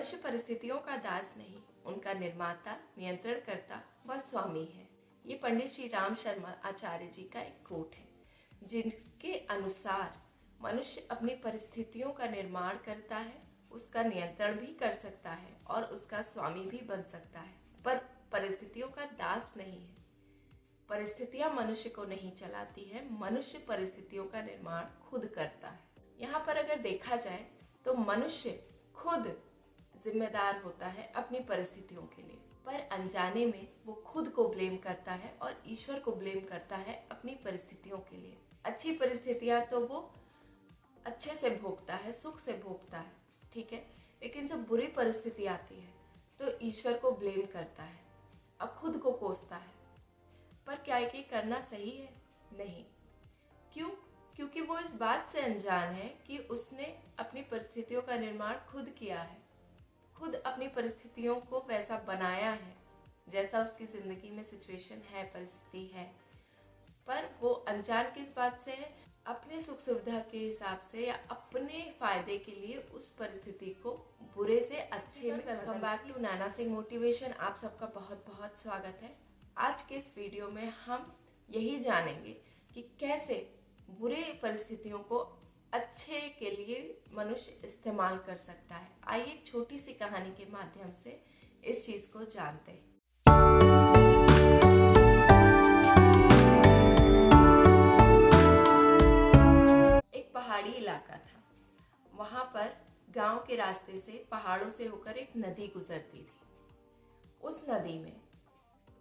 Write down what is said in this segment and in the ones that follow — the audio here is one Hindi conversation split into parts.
मनुष्य परिस्थितियों का दास नहीं, उनका निर्माता, नियंत्रणकर्ता व स्वामी है। ये पंडित श्री राम शर्मा आचार्य जी का एक कोट है, जिसके अनुसार मनुष्य अपनी परिस्थितियों का निर्माण करता है, उसका नियंत्रण भी कर सकता है और उसका स्वामी भी बन सकता है, पर परिस्थितियों का दास नहीं है। परिस्थितियां मनुष्य को नहीं चलाती है, मनुष्य परिस्थितियों का निर्माण खुद करता है। यहाँ पर अगर देखा जाए तो मनुष्य खुद जिम्मेदार होता है अपनी परिस्थितियों के लिए, पर अनजाने में वो खुद को ब्लेम करता है और ईश्वर को ब्लेम करता है अपनी परिस्थितियों के लिए। अच्छी परिस्थितियां तो वो अच्छे से भोगता है, सुख से भोगता है, ठीक है, लेकिन जब बुरी परिस्थिति आती है तो ईश्वर को ब्लेम करता है और खुद को कोसता है। पर क्या ये करना सही है? नहीं। क्यों? क्योंकि वो इस बात से अनजान है कि उसने अपनी परिस्थितियों का निर्माण खुद किया है, खुद अपनी परिस्थितियों को वैसा बनाया है जैसा उसकी जिंदगी में सिचुएशन है, परिस्थिति है। पर वो अनजान किस बात से है? अपने सुख सुविधा के हिसाब से या अपने फायदे के लिए उस परिस्थिति को बुरे से अच्छे में। Welcome back to Naina Singh motivation. आप सबका बहुत बहुत स्वागत है। आज के इस वीडियो में हम यही जानेंगे कि कैसे बुरे परिस्थितियों को अच्छे के लिए मनुष्य इस्तेमाल कर सकता है। आइए एक छोटी सी कहानी के माध्यम से इस चीज को जानते हैं। एक पहाड़ी इलाका था। वहां पर गांव के रास्ते से पहाड़ों से होकर एक नदी गुजरती थी। उस नदी में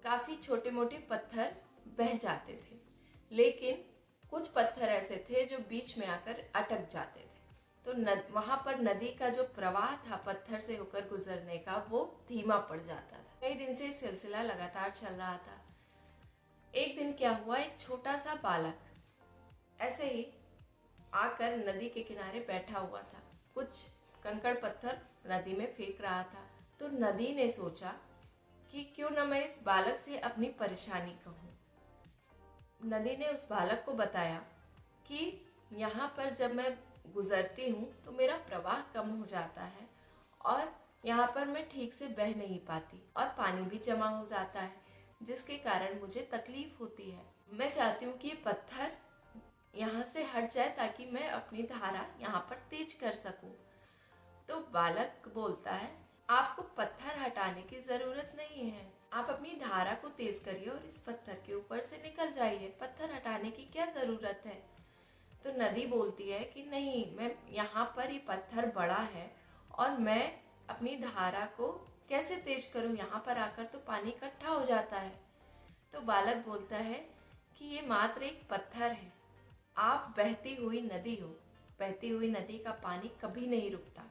काफी छोटे मोटे पत्थर बह जाते थे, लेकिन कुछ पत्थर ऐसे थे जो बीच में आकर अटक जाते थे। तो वहां पर नदी का जो प्रवाह था पत्थर से होकर गुजरने का, वो धीमा पड़ जाता था। कई दिन से सिलसिला लगातार चल रहा था। एक दिन क्या हुआ, एक छोटा सा बालक ऐसे ही आकर नदी के किनारे बैठा हुआ था, कुछ कंकड़ पत्थर नदी में फेंक रहा था। तो नदी ने सोचा कि क्यों न मैं इस बालक से अपनी परेशानी कहूँ। नदी ने उस बालक को बताया कि यहाँ पर जब मैं गुजरती हूँ तो मेरा प्रवाह कम हो जाता है और यहाँ पर मैं ठीक से बह नहीं पाती और पानी भी जमा हो जाता है, जिसके कारण मुझे तकलीफ होती है। मैं चाहती हूँ कि ये पत्थर यहाँ से हट जाए ताकि मैं अपनी धारा यहाँ पर तेज कर सकूँ। तो बालक बोलता है, आपको पत्थर हटाने की जरूरत नहीं है, आप अपनी धारा को तेज करिए और इस पत्थर के ऊपर से निकल जाइए, पत्थर हटाने की क्या जरूरत है। तो नदी बोलती है कि नहीं, मैं यहाँ पर ये पत्थर बड़ा है और मैं अपनी धारा को कैसे तेज करूँ, यहाँ पर आकर तो पानी इकट्ठा हो जाता है। तो बालक बोलता है कि ये मात्र एक पत्थर है, आप बहती हुई नदी हो, बहती हुई नदी का पानी कभी नहीं रुकता।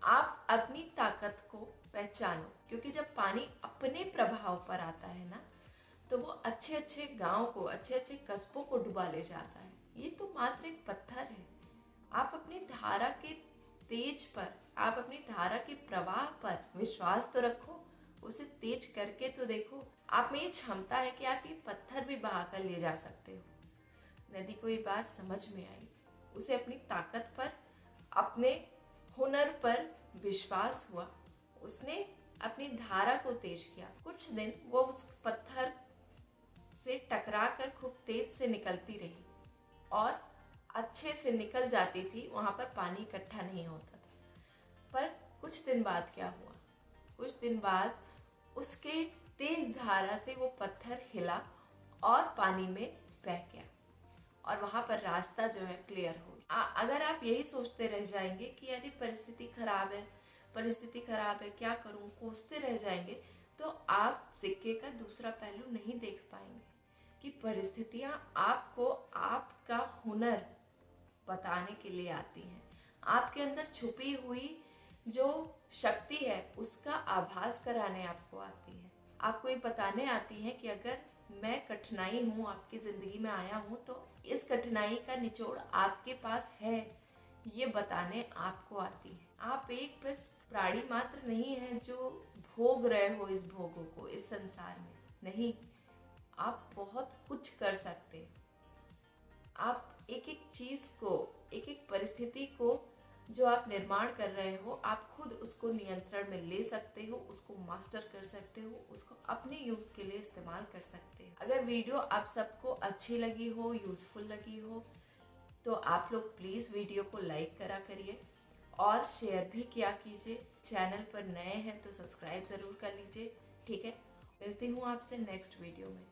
आप अपनी ताकत को पहचानो, क्योंकि जब पानी अपने प्रभाव पर आता है ना, तो वो अच्छे अच्छे गांव को, अच्छे अच्छे कस्बों को डुबा ले जाता है। ये तो मात्र एक पत्थर है। आप अपनी धारा के तेज पर, आप अपनी धारा के प्रवाह पर विश्वास तो रखो, उसे तेज करके तो देखो। आप में ये क्षमता है कि आप ये पत्थर भी बहा कर ले जा सकते हो। नदी को ये बात समझ में आई। उसे अपनी ताकत पर, अपने हुनर पर विश्वास हुआ। उसने अपनी धारा को तेज किया। कुछ दिन वो उस पत्थर से टकराकर खूब तेज से निकलती रही और अच्छे से निकल जाती थी, वहां पर पानी इकट्ठा नहीं होता था। पर कुछ दिन बाद क्या हुआ, कुछ दिन बाद उसके तेज धारा से वो पत्थर हिला और पानी में बह गया और वहां पर रास्ता जो है क्लियर हो गया। अगर आप यही सोचते रह जाएंगे कि अरे परिस्थिति खराब है, परिस्थिति खराब है, क्या करूं, कोसते रह जाएंगे, तो आप सिक्के का दूसरा पहलू नहीं देख पाएंगे कि परिस्थितियां आपको आपका हुनर बताने के लिए आती हैं। आपके अंदर छुपी हुई जो शक्ति है उसका आभास कराने आपको आती है। आपको ये बताने आती है कि अगर मैं कठिनाई हूँ, आपकी जिंदगी में आया हूँ, तो इस कठिनाई का निचोड़ आपके पास है, ये बताने आपको आती है। आप एक बस प्राणी मात्र नहीं है जो भोग रहे हो इस भोगों को इस संसार में, नहीं, आप बहुत कुछ कर सकते। आप एक एक चीज को, एक एक परिस्थिति को जो आप निर्माण कर रहे हो आप खुद उसको नियंत्रण में ले सकते हो, उसको मास्टर कर सकते हो, उसको अपने यूज़ के लिए इस्तेमाल कर सकते हो। अगर वीडियो आप सबको अच्छी लगी हो, यूज़फुल लगी हो, तो आप लोग प्लीज़ वीडियो को लाइक करा करिए और शेयर भी किया कीजिए। चैनल पर नए हैं तो सब्सक्राइब ज़रूर कर लीजिए। ठीक है, मिलती हूँ आपसे नेक्स्ट वीडियो में।